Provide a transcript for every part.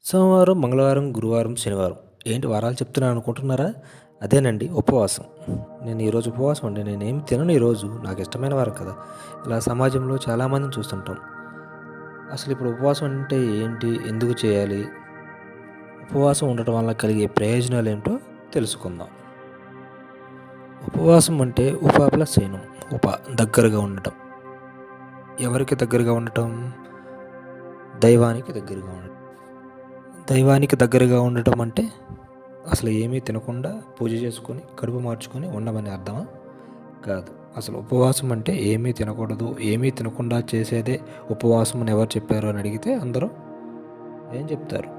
సోమవారం, మంగళవారం, గురువారం, శనివారం. ఏంటి వారాలు చెప్తున్నాను అనుకుంటున్నారా? అదేనండి ఉపవాసం. నేను ఈరోజు ఉపవాసం అండి. నేనేమి తినను ఈరోజు. నాకు ఇష్టమైన వారం కదా! ఇలా సమాజంలో చాలామందిని చూస్తుంటాం. అసలు ఇప్పుడు ఉపవాసం అంటే ఏంటి? ఎందుకు చేయాలి? ఉపవాసం ఉండటం వల్ల కలిగే ప్రయోజనాలేంటో తెలుసుకుందాం. ఉపవాసం అంటే ఉప ప్లస్ శయనం. ఉప దగ్గరగా ఉండటం. ఎవరికి దగ్గరగా ఉండటం? దైవానికి దగ్గరగా ఉండటం. దైవానికి దగ్గరగా ఉండటం అంటే అసలు ఏమీ తినకుండా పూజ చేసుకొని కడుపు మార్చుకొని ఉండమని అర్థమా? కాదు. అసలు ఉపవాసం అంటే ఏమీ తినకూడదు, ఏమీ తినకుండా చేసేదే ఉపవాసం అని ఎవరు చెప్పారు అని అడిగితే అందరూ ఏం చెప్తారు?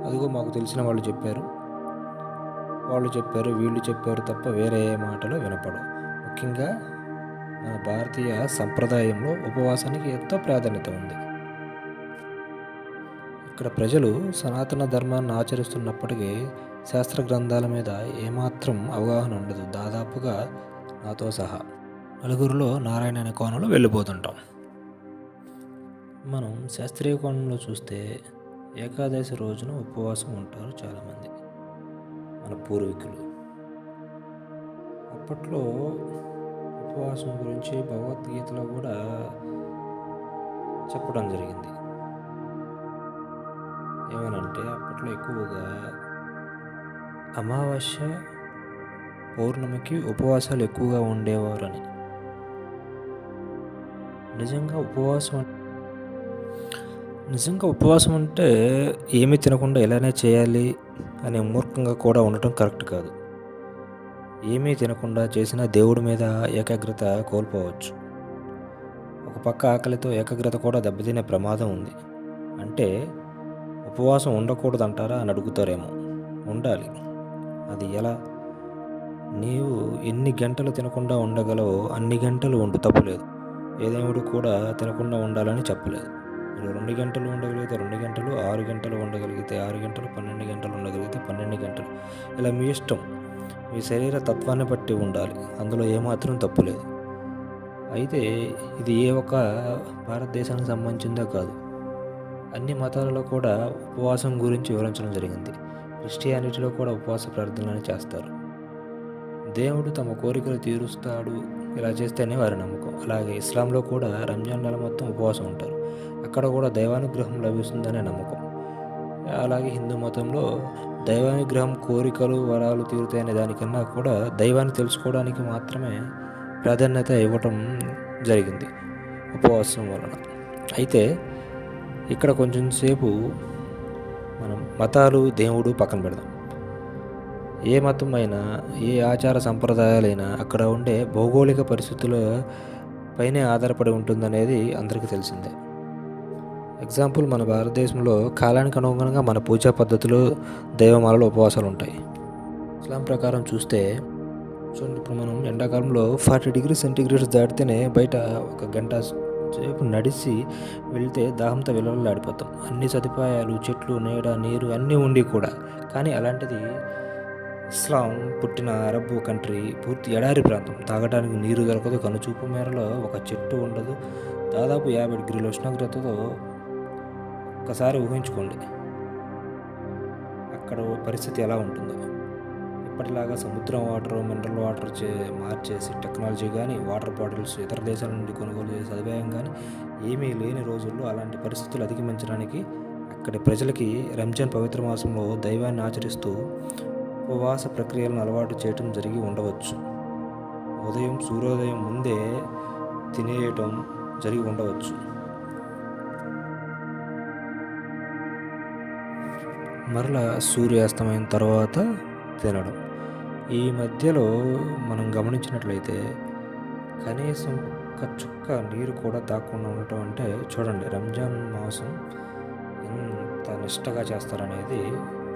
అదిగో మాకు తెలిసిన వాళ్ళు చెప్పారు, వాళ్ళు చెప్పారు, వీళ్ళు చెప్పారు తప్ప వేరే ఏ మాటలు వినపడవు. ముఖ్యంగా మన భారతీయ సంప్రదాయంలో ఉపవాసానికి ఎంతో ప్రాధాన్యత ఉంది. ఇక్కడ ప్రజలు సనాతన ధర్మాన్ని ఆచరిస్తున్నప్పటికీ శాస్త్ర గ్రంథాల మీద ఏమాత్రం అవగాహన ఉండదు. దాదాపుగా నాతో సహా నలుగురిలో నారాయణ అనే కోణంలో వెళ్ళిపోతుంటాం. మనం శాస్త్రీయ కోణంలో చూస్తే ఏకాదశి రోజున ఉపవాసం ఉంటారు చాలామంది మన పూర్వీకులు. అప్పట్లో ఉపవాసం గురించి భగవద్గీతలో కూడా చెప్పడం జరిగింది. ఏమనంటే అప్పట్లో ఎక్కువగా అమావాస్య, పౌర్ణమికి ఉపవాసాలు ఎక్కువగా ఉండేవారని. నిజంగా ఉపవాసం అంటే ఏమీ తినకుండా ఇలానే చేయాలి అనే మూర్ఖంగా కూడా ఉండటం కరెక్ట్ కాదు. ఏమీ తినకుండా చేసిన దేవుడి మీద ఏకాగ్రత కోల్పోవచ్చు. ఒక పక్క ఆకలితో ఏకాగ్రత కూడా దెబ్బతినే ప్రమాదం ఉంది. అంటే ఉపవాసం ఉండకూడదంటారా అని అడుగుతారేమో. ఉండాలి. అది ఎలా? నీవు ఎన్ని గంటలు తినకుండా ఉండగలవో అన్ని గంటలు ఉండు, తప్పులేదు. ఏ దేవుడు కూడా తినకుండా ఉండాలని చెప్పలేదు. మీరు 2 గంటలు ఉండగలిగితే 2 గంటలు, 6 గంటలు ఉండగలిగితే 6 గంటలు, 12 గంటలు ఉండగలిగితే 12 గంటలు. ఇలా మీ ఇష్టం. మీ శరీర తత్వాన్ని బట్టి ఉండాలి. అందులో ఏమాత్రం తప్పులేదు. అయితే ఇది ఏ ఒక్క భారతదేశానికి సంబంధించిందో కాదు, అన్ని మతాలలో కూడా ఉపవాసం గురించి వివరించడం జరిగింది. క్రిస్టియానిటీలో కూడా ఉపవాస ప్రార్థనలు చేస్తారు. దేవుడు తమ కోరికలు తీరుస్తాడు ఇలా చేస్తేనే వారి నమ్మకం. అలాగే ఇస్లాంలో కూడా రంజాన్ నెల మొత్తం ఉపవాసం ఉంటారు. అక్కడ కూడా దైవానుగ్రహం లభిస్తుందనే నమ్మకం. అలాగే హిందూ మతంలో దైవానుగ్రహం, కోరికలు, వరాలు తీరుతాయనే దానికన్నా కూడా దైవాన్ని తెలుసుకోవడానికి మాత్రమే ప్రాధాన్యత ఇవ్వటం జరిగింది ఉపవాసం వలన. అయితే ఇక్కడ కొంచెం సేపు మనం మతాలు, దేవుడు పక్కన పెడదాం. ఏ మతం అయినా, ఏ ఆచార సంప్రదాయాలైనా అక్కడ ఉండే భౌగోళిక పరిస్థితుల పైనే ఆధారపడి ఉంటుందనేది అందరికీ తెలిసిందే. ఎగ్జాంపుల్, మన భారతదేశంలో కాలానికి అనుగుణంగా మన పూజా పద్ధతులు, దైవమాలలో ఉపవాసాలు ఉంటాయి. ఇస్లాం ప్రకారం చూస్తే చూడండి, ఇప్పుడు మనం ఎండాకాలంలో 40 డిగ్రీ సెంటీగ్రేడ్స్ దాటితేనే బయట ఒక గంట సేపు నడిచి వెళ్తే దాహంతో విలవిల్లాడిపోతాం. అన్ని సదుపాయాలు, చెట్లు, నీడ, నీరు అన్నీ ఉండి కూడా. కానీ అలాంటిది ఇస్లాం పుట్టిన అరబ్ కంట్రీ పూర్తి ఎడారి ప్రాంతం. తాగడానికి నీరు దొరకదు, కనుచూపు మేరలో ఒక చెట్టు ఉండదు. దాదాపు 50 డిగ్రీల ఉష్ణోగ్రతతో ఒక్కసారి ఊహించుకోండి అక్కడ పరిస్థితి ఎలా ఉంటుందో. ఇప్పటిలాగా సముద్రం వాటర్, మినరల్ వాటర్ మార్చేసి టెక్నాలజీ కానీ, వాటర్ బాటిల్స్ ఇతర దేశాల నుండి కొనుగోలు చేసే సదుపాయం కానీ ఏమీ లేని రోజుల్లో అలాంటి పరిస్థితులు అధిగమించడానికి అక్కడి ప్రజలకి రంజాన్ పవిత్ర మాసంలో దైవాన్ని ఆచరిస్తూ ఉపవాస ప్రక్రియలను అలవాటు చేయటం జరిగి ఉండవచ్చు. ఉదయం సూర్యోదయం ముందే తినేయటం జరిగి ఉండవచ్చు. మరలా సూర్యాస్తమైన తర్వాత తినడం. ఈ మధ్యలో మనం గమనించినట్లయితే కనీసం ఒక్క చుక్క నీరు కూడా తాగకుండా ఉండటం అంటే చూడండి రంజాన్ మాసం ఎంత నిష్టగా చేస్తారనేది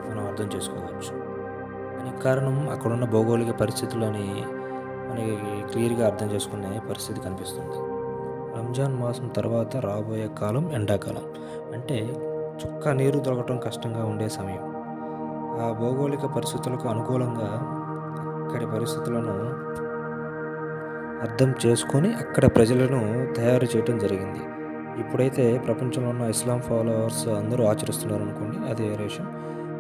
మనం అర్థం చేసుకోవచ్చు. దానికి కారణం అక్కడున్న భౌగోళిక పరిస్థితులని మనకి క్లియర్గా అర్థం చేసుకునే పరిస్థితి కనిపిస్తుంది. రంజాన్ మాసం తర్వాత రాబోయే కాలం ఎండాకాలం. అంటే చుక్క నీరు దొరకటం కష్టంగా ఉండే సమయం. ఆ భౌగోళిక పరిస్థితులకు అనుకూలంగా అక్కడి పరిస్థితులను అర్థం చేసుకొని అక్కడ ప్రజలను తయారు చేయడం జరిగింది. ఇప్పుడైతే ప్రపంచంలో ఉన్న ఇస్లాం ఫాలోవర్స్ అందరూ ఆచరిస్తున్నారు అనుకోండి, అది వేరే విషయం.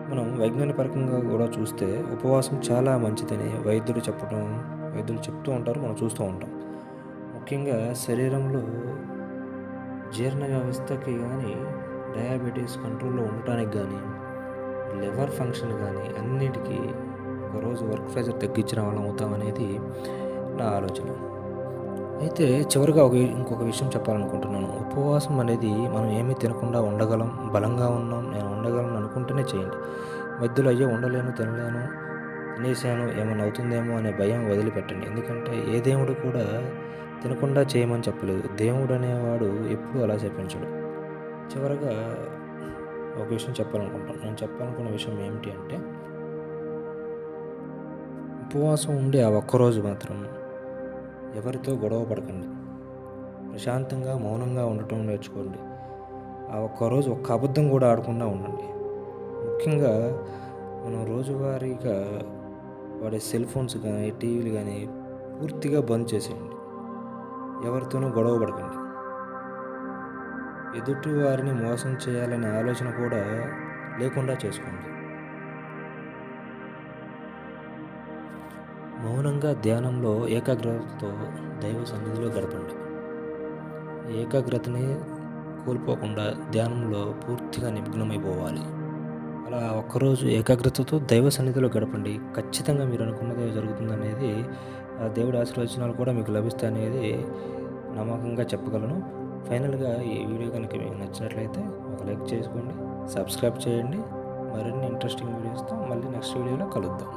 మనం వైజ్ఞానికపరంగా కూడా చూస్తే ఉపవాసం చాలా మంచిదని వైద్యులు చెప్తూ ఉంటారు, మనం చూస్తూ ఉంటాం. ముఖ్యంగా శరీరంలో జీర్ణ వ్యవస్థకి కానీ, డయాబెటీస్ కంట్రోల్లో ఉండటానికి కానీ, లివర్ ఫంక్షన్ కానీ అన్నిటికీ ఒకరోజు వర్క్ ప్రెషర్ తగ్గించిన వాళ్ళం అవుతామనేది నా ఆలోచన. అయితే చివరిగా ఇంకొక విషయం చెప్పాలనుకుంటున్నాను. ఉపవాసం అనేది మనం ఏమీ తినకుండా ఉండగలం, బలంగా ఉన్నాం, నేను ఉండగలను అనుకుంటేనే చేయండి. మధ్యలో అయ్యో ఉండలేను, తినలేను, తినేసాను ఏమన్నా అవుతుందేమో అనే భయం వదిలిపెట్టండి. ఎందుకంటే ఏ దేవుడు కూడా తినకుండా చేయమని చెప్పలేదు. దేవుడు అనేవాడు ఎప్పుడూ అలా చెప్పించడు. చివరగా ఒక విషయం చెప్పాలనుకుంటాను. నేను చెప్పాలనుకున్న విషయం ఏమిటి అంటే, ఉపవాసం ఉండి ఆ ఒక్కరోజు మాత్రం ఎవరితో గొడవ పడకండి. ప్రశాంతంగా మౌనంగా ఉండటం నేర్చుకోండి. ఆ ఒక్కరోజు ఒక్క అబద్ధం కూడా ఆడకుండా ఉండండి. ముఖ్యంగా మనం రోజువారీగా వాడే సెల్ ఫోన్స్ కానీ, టీవీలు కానీ పూర్తిగా బంద్ చేసేయండి. ఎవరితోనూ గొడవ పడకండి. ఎదుటి వారిని మోసం చేయాలనే ఆలోచన కూడా లేకుండా చేసుకోండి. మౌనంగా ధ్యానంలో ఏకాగ్రతతో దైవ సన్నిధిలో గడపండి. ఏకాగ్రతని కోల్పోకుండా ధ్యానంలో పూర్తిగా నిమగ్నమైపోవాలి. అలా ఒక్కరోజు ఏకాగ్రతతో దైవ సన్నిధిలో గడపండి. ఖచ్చితంగా మీరు అనుకున్నదే జరుగుతుందనేది, ఆ దేవుడి ఆశీర్వచనాలు కూడా మీకు లభిస్తాయనేది నమ్మకంగా చెప్పగలను. ఫైనల్గా ఈ వీడియో కనుక మీకు నచ్చినట్లయితే ఒక లైక్ చేసుకోండి, సబ్స్క్రైబ్ చేయండి. మరిన్ని ఇంట్రెస్టింగ్ వీడియోస్తో మళ్ళీ నెక్స్ట్ వీడియోలో కలుద్దాం.